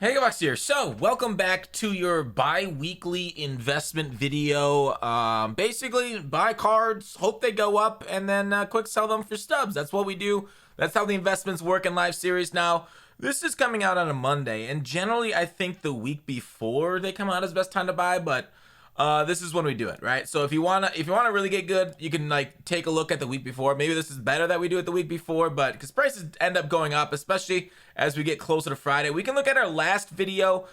Hey, Gutfoxx here. So, welcome back to your bi-weekly investment video. Basically, buy cards, hope they go up, and then quick sell them for stubs. That's what we do. That's how the investments work in live series. Now, this is coming out on a Monday, and generally, I think the week before they come out is the best time to buy, but this is when we do it, right? So if you wanna really get good, you can like take a look at the week before. Maybe this is better that we do it the week before, but because prices end up going up, especially as we get closer to Friday. We can look at our last video,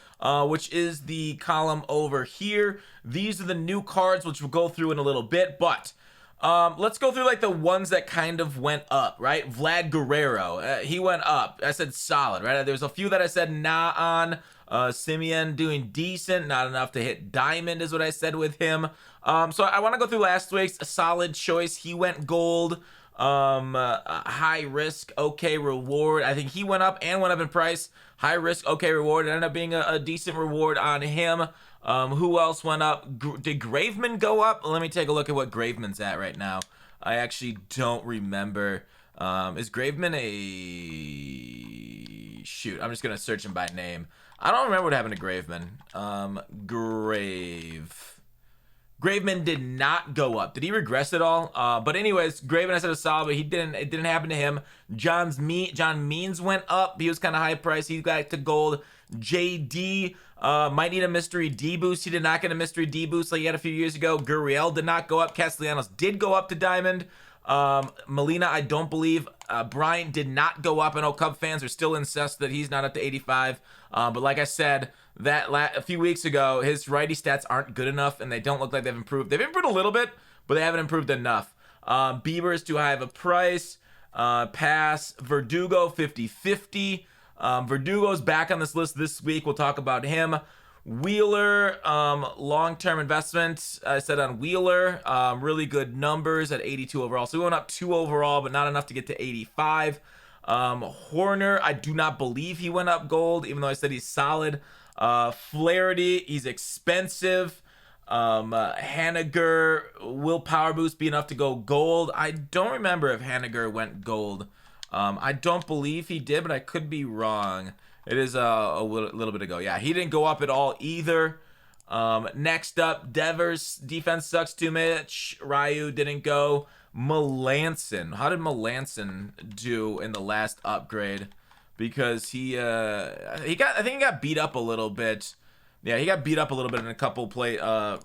which is the column over here. These are the new cards, which we'll go through in a little bit, but let's go through like the ones that kind of went up, right? Vlad Guerrero, he went up. I said solid, right? There's a few that I said nah on. Simeon doing decent, not enough to hit diamond is what I said with him. So I want to go through last week's. A solid choice. He went gold. High risk, okay reward. I think he went up and went up in price. High risk, okay reward. It ended up being a decent reward on him. Who else went up? Did Graveman go up? Let me take a look at what Graveman's at right now. I actually don't remember. Is Graveman a... Shoot, I'm just going to search him by name. I don't remember what happened to Graveman. Graveman did not go up. Did he regress at all? But anyways, Graveman I said a solid, but it didn't happen to him. John Means went up. He was kind of high price. He got to gold. JD might need a mystery D boost. He did not get a mystery D boost like he had a few years ago. Gurriel did not go up. Castellanos did go up to diamond. Molina, I don't believe. Bryant did not go up. I know Cub fans are still incensed that he's not up to 85. But like I said, a few weeks ago, his righty stats aren't good enough, and they don't look like they've improved. They've improved a little bit, but they haven't improved enough. Bieber is too high of a price. Pass. Verdugo, 50-50. Verdugo's back on this list this week. We'll talk about him. Wheeler, long-term investment. I said on Wheeler, really good numbers at 82 overall. So we went up 2 overall, but not enough to get to 85. Horner, I do not believe he went up gold, even though I said he's solid. Flaherty, he's expensive. Haniger, will power boost be enough to go gold? I don't remember if Haniger went gold. I don't believe he did, but I could be wrong. It is a little bit ago. Yeah, he didn't go up at all either. Next up, Devers, defense sucks too much. Ryu didn't go. Melanson. How did Melanson do in the last upgrade? Because I think he got beat up a little bit. Yeah, he got beat up a little bit in a couple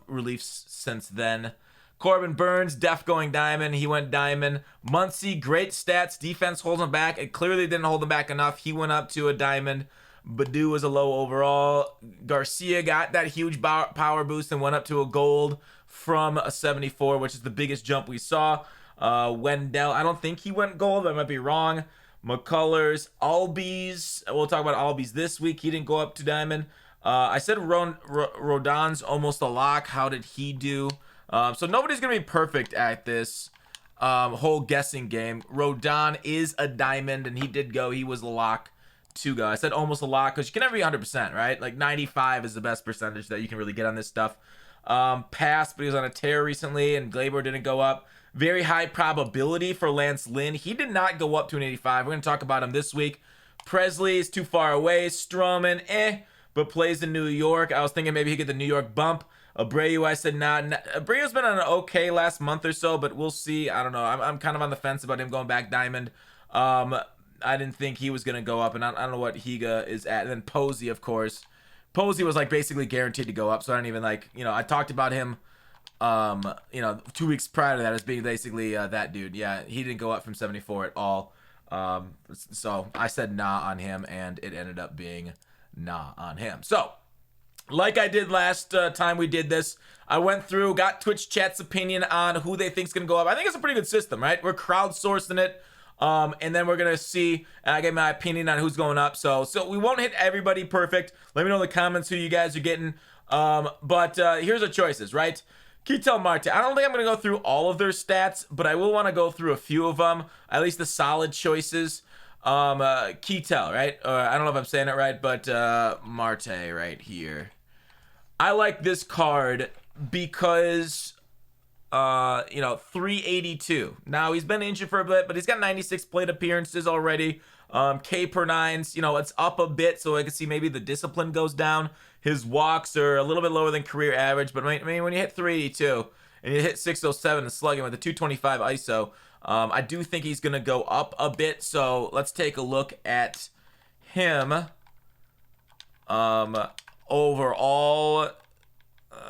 reliefs since then. Corbin Burns, def going diamond. He went diamond. Muncy, great stats. Defense holds him back. It clearly didn't hold him back enough. He went up to a diamond. Badu was a low overall. Garcia got that huge power boost and went up to a gold from a 74, which is the biggest jump we saw. Wendell, I don't think he went gold. I might be wrong. McCullers, Albies. We'll talk about Albies this week. He didn't go up to diamond. I said Rodon's almost a lock. How did he do? So nobody's going to be perfect at this whole guessing game. Rodon is a diamond, and he did go. He was a lock to go. I said almost a lock because you can never be 100%, right? Like 95 is the best percentage that you can really get on this stuff. Pass, but he was on a tear recently, and Glaber didn't go up. Very high probability for Lance Lynn. He did not go up to an 85. We're going to talk about him this week. Presley is too far away. Stroman, but plays in New York. I was thinking maybe he'd get the New York bump. Abreu, I said not. Abreu's been on an okay last month or so, but we'll see. I don't know. I'm kind of on the fence about him going back diamond. I didn't think he was going to go up, and I don't know what Higa is at. And then Posey, of course. Posey was like basically guaranteed to go up, so I don't even like, I talked about him, 2 weeks prior to that as being basically that dude. Yeah, he didn't go up from 74 at all. So I said nah on him, and it ended up being nah on him. So, like I did last time we did this, I went through, got Twitch chat's opinion on who they think's going to go up. I think it's a pretty good system, right? We're crowdsourcing it. And then we're going to see, I get my opinion on who's going up. So we won't hit everybody perfect. Let me know in the comments who you guys are getting. But here's the choices, right? Ketel Marte. I don't think I'm going to go through all of their stats, but I will want to go through a few of them, at least the solid choices. Ketel, right? I don't know if I'm saying it right, but Marte right here. I like this card because 382. Now, he's been injured for a bit, but he's got 96 plate appearances already. K per nines, you know, it's up a bit, so I can see maybe the discipline goes down. His walks are a little bit lower than career average, but I mean, when you hit 382 and you hit 607 and slugging with a 225 ISO, I do think he's going to go up a bit. So let's take a look at him. Overall,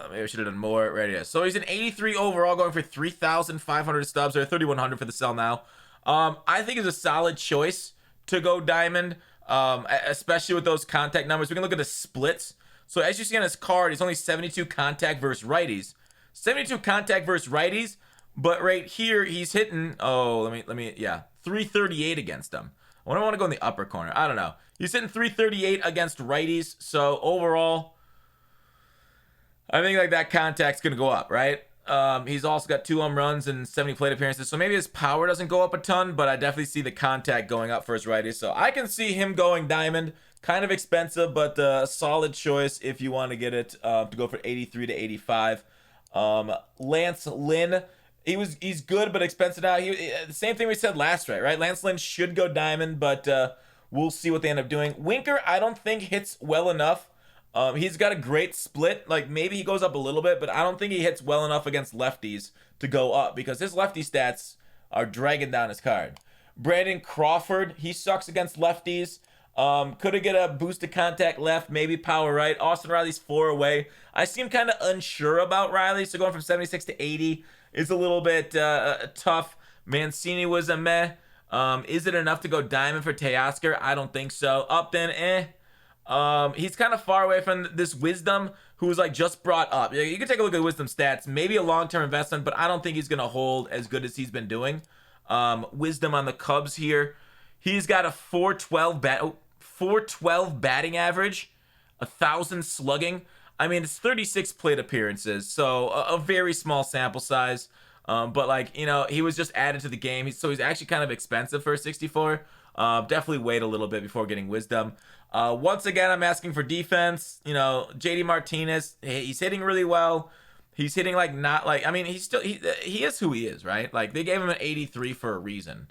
maybe I should have done more. Right here. So he's an 83 overall, going for 3,500 stubs, or 3,100 for the sell now. I think it's a solid choice to go diamond, especially with those contact numbers. We can look at the splits. So as you see on his card, he's only 72 contact versus righties. 72 contact versus righties, but right here he's hitting, yeah, 338 against them. I want to go in the upper corner. I don't know. He's hitting 338 against righties. So overall, I think like that contact's going to go up, right? He's also got 2 home runs and 70 plate appearances. So maybe his power doesn't go up a ton, but I definitely see the contact going up for his righties. So I can see him going diamond. Kind of expensive, but a solid choice if you want to get it to go for 83 to 85. Lance Lynn, he's good but expensive now. The same thing we said last right? Lance Lynn should go diamond, but we'll see what they end up doing. Winker, I don't think hits well enough. He's got a great split. Like maybe he goes up a little bit, but I don't think he hits well enough against lefties to go up because his lefty stats are dragging down his card. Brandon Crawford, he sucks against lefties. Could have get a boosted contact left, maybe power right. Austin Riley's 4 away. I seem kind of unsure about Riley, so going from 76 to 80 is a little bit tough. Mancini was a meh. Is it enough to go diamond for Teoscar? I don't think so. Upton, he's kind of far away from this Wisdom, who was like just brought up. You can take a look at Wisdom stats. Maybe a long-term investment, but I don't think he's going to hold as good as he's been doing. Wisdom on the Cubs here. He's got a 412 batting average, 1,000 slugging. I mean, it's 36 plate appearances, so a very small sample size. But like, you know, he was just added to the game, so he's actually kind of expensive for a 64. Definitely wait a little bit before getting Wisdom. Once again, I'm asking for defense. You know, JD Martinez, he's hitting really well. He's hitting like not like, I mean, he is who he is, right? Like they gave him an 83 for a reason.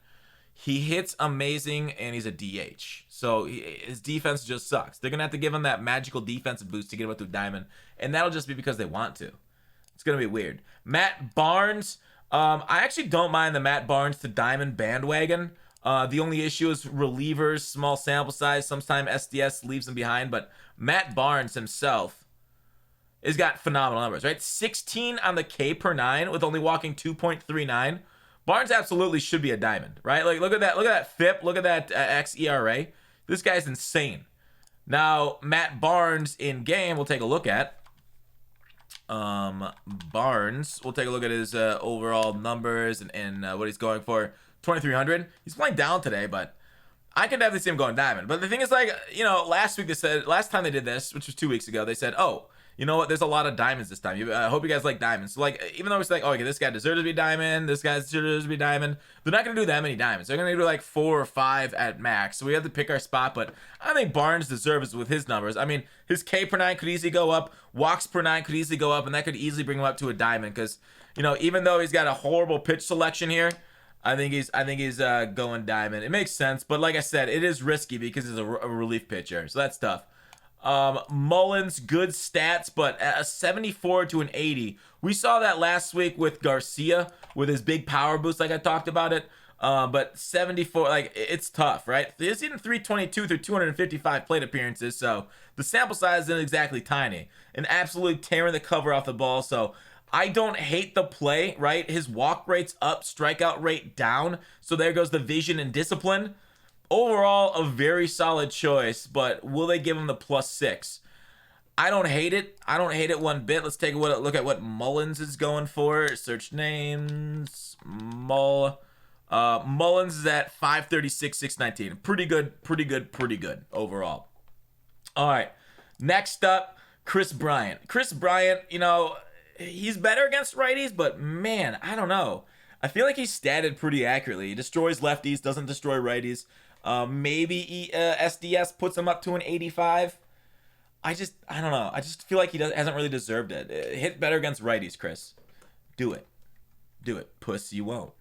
He hits amazing, and he's a DH. So his defense just sucks. They're going to have to give him that magical defensive boost to get him up to diamond, and that'll just be because they want to. It's going to be weird. Matt Barnes. I actually don't mind the Matt Barnes to diamond bandwagon. The only issue is relievers, small sample size. Sometimes SDS leaves him behind, but Matt Barnes himself has got phenomenal numbers, right? 16 on the K per 9 with only walking 2.39. Barnes absolutely should be a diamond, right? Like, look at that FIP, look at that xERA. This guy's insane. Now, Matt Barnes in game, we'll take a look at. Barnes, we'll take a look at his overall numbers and what he's going for. 2,300. He's playing down today, but I could definitely see him going diamond. But the thing is, like, you know, last time they did this, which was 2 weeks ago, they said, oh, you know what? There's a lot of diamonds this time. I hope you guys like diamonds. So, like, even though it's like, oh, okay, this guy deserves to be diamond, this guy deserves to be diamond, they're not going to do that many diamonds. They're going to do like 4 or 5 at max. So we have to pick our spot. But I think Barnes deserves it with his numbers. I mean, his K per 9 could easily go up. Walks per 9 could easily go up. And that could easily bring him up to a diamond. Because, you know, even though he's got a horrible pitch selection here, I think he's going diamond. It makes sense. But like I said, it is risky because he's a relief pitcher. So that's tough. Mullins, good stats, but a 74 to an 80. We saw that last week with Garcia with his big power boost, like I talked about it. But 74, like, it's tough, right? He's hitting 322 through 255 plate appearances, so the sample size isn't exactly tiny. And absolutely tearing the cover off the ball, so I don't hate the play, right? His walk rate's up, strikeout rate down, so there goes the vision and discipline. Overall, a very solid choice, but will they give him the +6? I don't hate it. I don't hate it one bit. Let's take a look at what Mullins is going for. Search names. Mullins is at 536, 619. Pretty good overall. All right. Next up, Chris Bryant. Chris Bryant, you know, he's better against righties, but man, I don't know. I feel like he's statted pretty accurately. He destroys lefties, doesn't destroy righties. Maybe SDS puts him up to an 85. I don't know. I just feel like he hasn't really deserved it. Hit better against righties, Chris. Do it. Puss, you won't.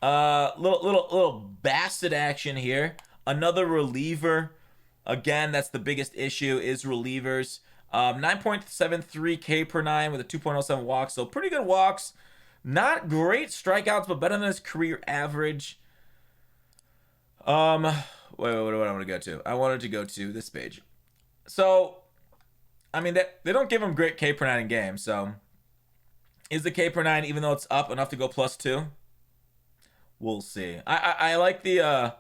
Little Bassett action here. Another reliever. Again, that's the biggest issue is relievers. 9.73 K per nine with a 2.07 walk. So pretty good walks. Not great strikeouts, but better than his career average. Wait, what do I want to go to? I wanted to go to this page. So, I mean, they don't give him great K per nine in games. So, is the K per nine, even though it's up, enough to go +2? We'll see. I like the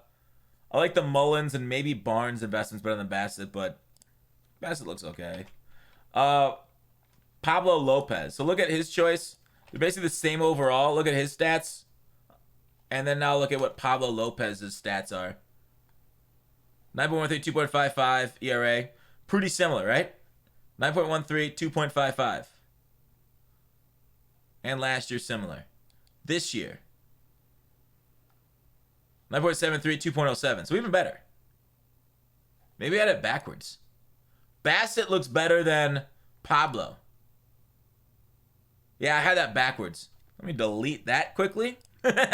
Mullins and maybe Barnes investments better than Bassett, but Bassett looks okay. Pablo Lopez. So look at his choice. They're basically the same overall. Look at his stats. And then now look at what Pablo Lopez's stats are. 9.13, 2.55 ERA. Pretty similar, right? 9.13, 2.55. And last year similar. This year 9.73, 2.07. So even better. Maybe I had it backwards. Bassett looks better than Pablo. Yeah, I had that backwards. Let me delete that quickly. Hey, don't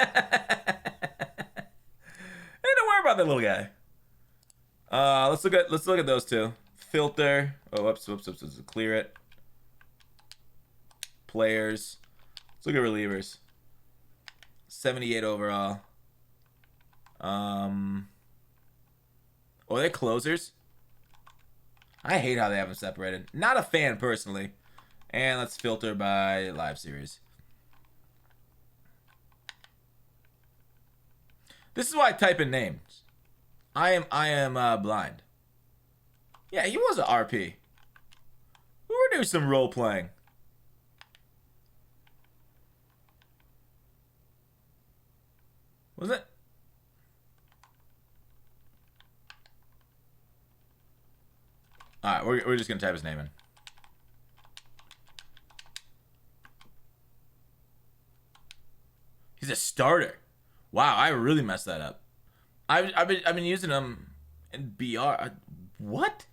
worry about that little guy. Let's look at those two. Filter. Oh, whoops. Clear it. Players. Let's look at relievers. 78 overall. Oh, they're closers. I hate how they have them separated. Not a fan personally. And let's filter by live series. This is why I type in names. I am blind. Yeah, he was an RP. We were doing some role playing. Was it? Alright, we're just going to type his name in. He's a starter. Wow, I really messed that up. I've been using him in BR. What?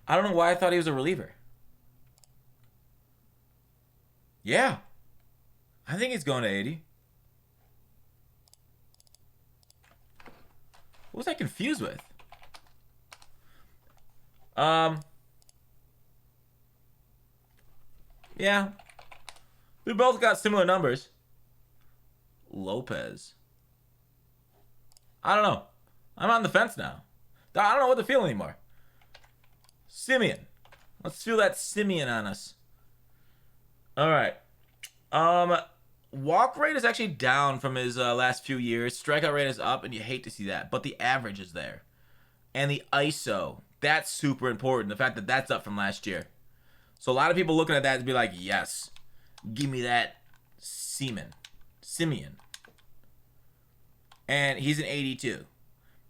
I don't know why I thought he was a reliever. Yeah. I think he's going to 80. What was I confused with? Yeah. We both got similar numbers. Lopez. I don't know. I'm on the fence now. I don't know what to feel anymore. Simeon. Let's feel that Simeon on us. All right. Walk rate is actually down from his last few years. Strikeout rate is up, and you hate to see that. But the average is there. And the ISO. That's super important. The fact that that's up from last year. So a lot of people looking at that and be like, yes. Give me that Simeon. And he's an 82.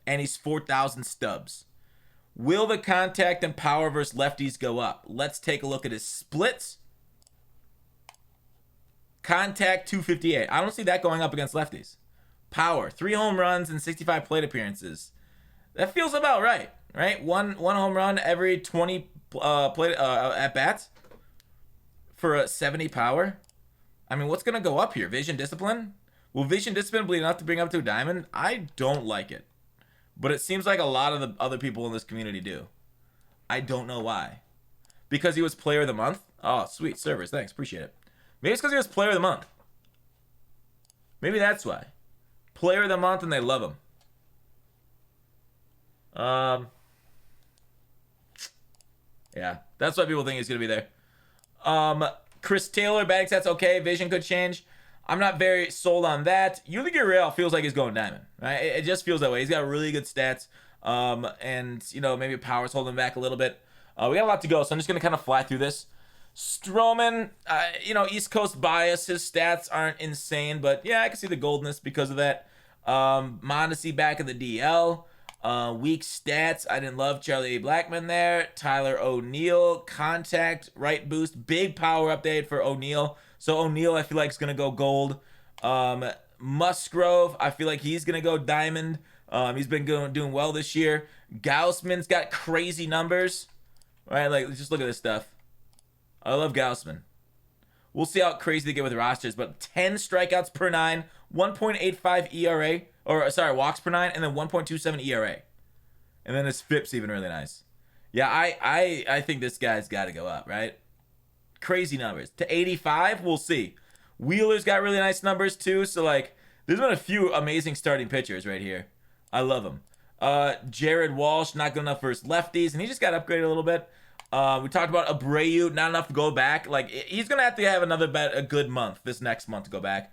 And he's 4,000 stubs. Will the contact and power versus lefties go up? Let's take a look at his splits. Contact 258. I don't see that going up against lefties. Power 3 home runs and 65 plate appearances. That feels about right, right? One home run every 20 plate at bats for a 70 power. I mean, what's gonna go up here? Vision discipline? Will vision discipline be enough to bring up to a diamond? I don't like it, but it seems like a lot of the other people in this community do. I don't know why. Because he was player of the month? Oh, sweet service. Thanks, appreciate it. Maybe it's because he was player of the month. Maybe that's why. Player of the month and they love him. Yeah, that's why people think he's gonna be there. Chris Taylor, batting stats okay. Vision could change. I'm not very sold on that. Yuli Gurriel feels like he's going diamond, right? It just feels that way. He's got really good stats. And, you know, maybe power's holding him back a little bit. We got a lot to go, so I'm just going to kind of fly through this. Stroman, you know, East Coast bias. His stats aren't insane, but yeah, I can see the goldness because of that. Mondesi back in the DL. Weak stats. I didn't love Charlie Blackmon there. Tyler O'Neill, contact, right boost. Big power update for O'Neill. So O'Neill, I feel like, is going to go gold. Musgrove, I feel like he's going to go diamond. He's been doing well this year. Gaussman's got crazy numbers. Right, like, just look at this stuff. I love Gaussman. We'll see how crazy they get with rosters, but 10 strikeouts per 9, 1.85 ERA, or sorry, walks per 9, and then 1.27 ERA. And then his FIP's even really nice. Yeah, I think this guy's got to go up, right? Crazy numbers. To 85, we'll see. Wheeler's got really nice numbers too, so like there's been a few amazing starting pitchers right here. I love them. Jared Walsh, not good enough for his lefties, and he just got upgraded a little bit. We talked about Abreu, not enough to go back. Like he's gonna have to have a good month this next month to go back.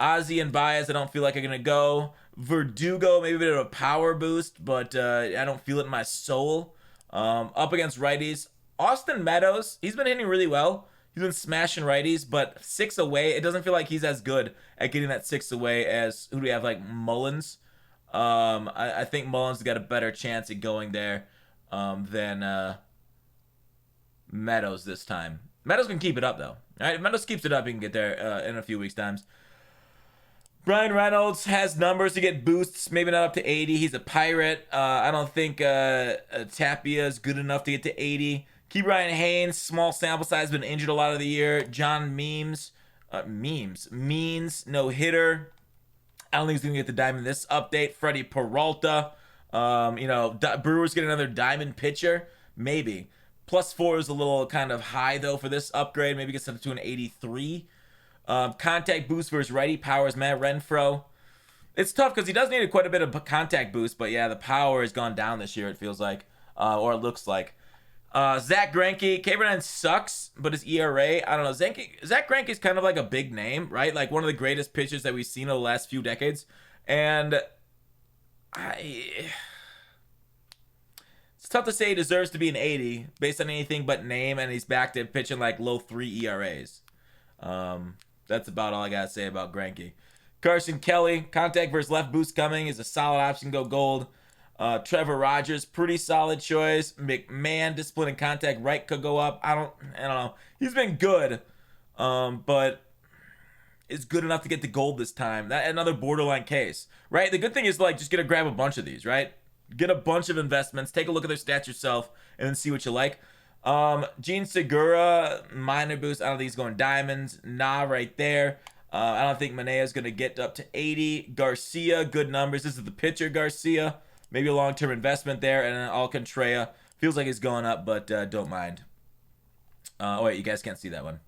Ozzy and Baez, I don't feel like are gonna go. Verdugo, maybe a bit of a power boost, but I don't feel it in my soul. Up against righties, Austin Meadows, he's been hitting really well. He's been smashing righties, but 6 away, it doesn't feel like he's as good at getting that 6 away as, who do we have, like Mullins? I think Mullins has got a better chance at going there than Meadows this time. Meadows can keep it up, though. All right, if Meadows keeps it up, he can get there in a few weeks' times. Brian Reynolds has numbers to get boosts, maybe not up to 80. He's a Pirate. I don't think Tapia is good enough to get to 80. Ke'Bryan Haynes, small sample size, been injured a lot of the year. John Means, no hitter. I don't think he's going to get the diamond this update. Freddie Peralta, Brewers get another diamond pitcher, maybe. +4 is a little kind of high, though, for this upgrade. Maybe gets up to an 83. Contact boost versus righty powers Matt Renfroe. It's tough because he does need quite a bit of contact boost, but yeah, the power has gone down this year, it feels like, or it looks like. Zach Greinke, K9 sucks, but his ERA, I don't know. Zach Greinke is kind of like a big name, right? Like one of the greatest pitchers that we've seen over the last few decades, and it's tough to say he deserves to be an 80 based on anything but name, and he's back to pitching like low 3 ERAs. That's about all I gotta say about Greinke. Carson Kelly, contact versus left boost coming, is a solid option. Go gold. Trevor Rogers, pretty solid choice. McMahon, discipline and contact right could go up. I don't know. He's been good, but it's good enough to get the gold this time. That another borderline case, right? The good thing is like just grab a bunch of these, right? Get a bunch of investments, take a look at their stats yourself, and then see what you like. Gene Segura, minor boost. I don't think he's going diamonds. Nah, right there. I don't think Manea is going to get up to 80. Garcia, good numbers. This is the pitcher, Garcia. Maybe a long-term investment there. And then Alcantara. Feels like he's going up, but don't mind. Oh, wait, you guys can't see that one.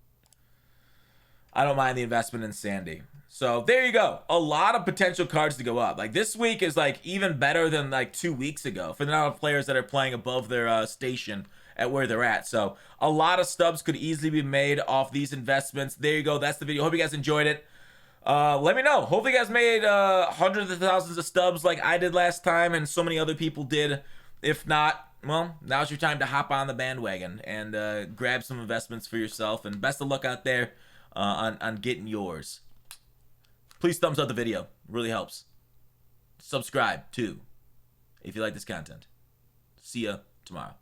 I don't mind the investment in Sandy. So there you go. A lot of potential cards to go up. Like this week is like even better than like 2 weeks ago for the amount of players that are playing above their station at where they're at. So a lot of stubs could easily be made off these investments. There you go. That's the video. Hope you guys enjoyed it. Let me know. Hopefully you guys made hundreds of thousands of stubs like I did last time and so many other people did. If not, well, now's your time to hop on the bandwagon and grab some investments for yourself. And best of luck out there on getting yours. Please thumbs up the video. It really helps. Subscribe too if you like this content. See ya tomorrow.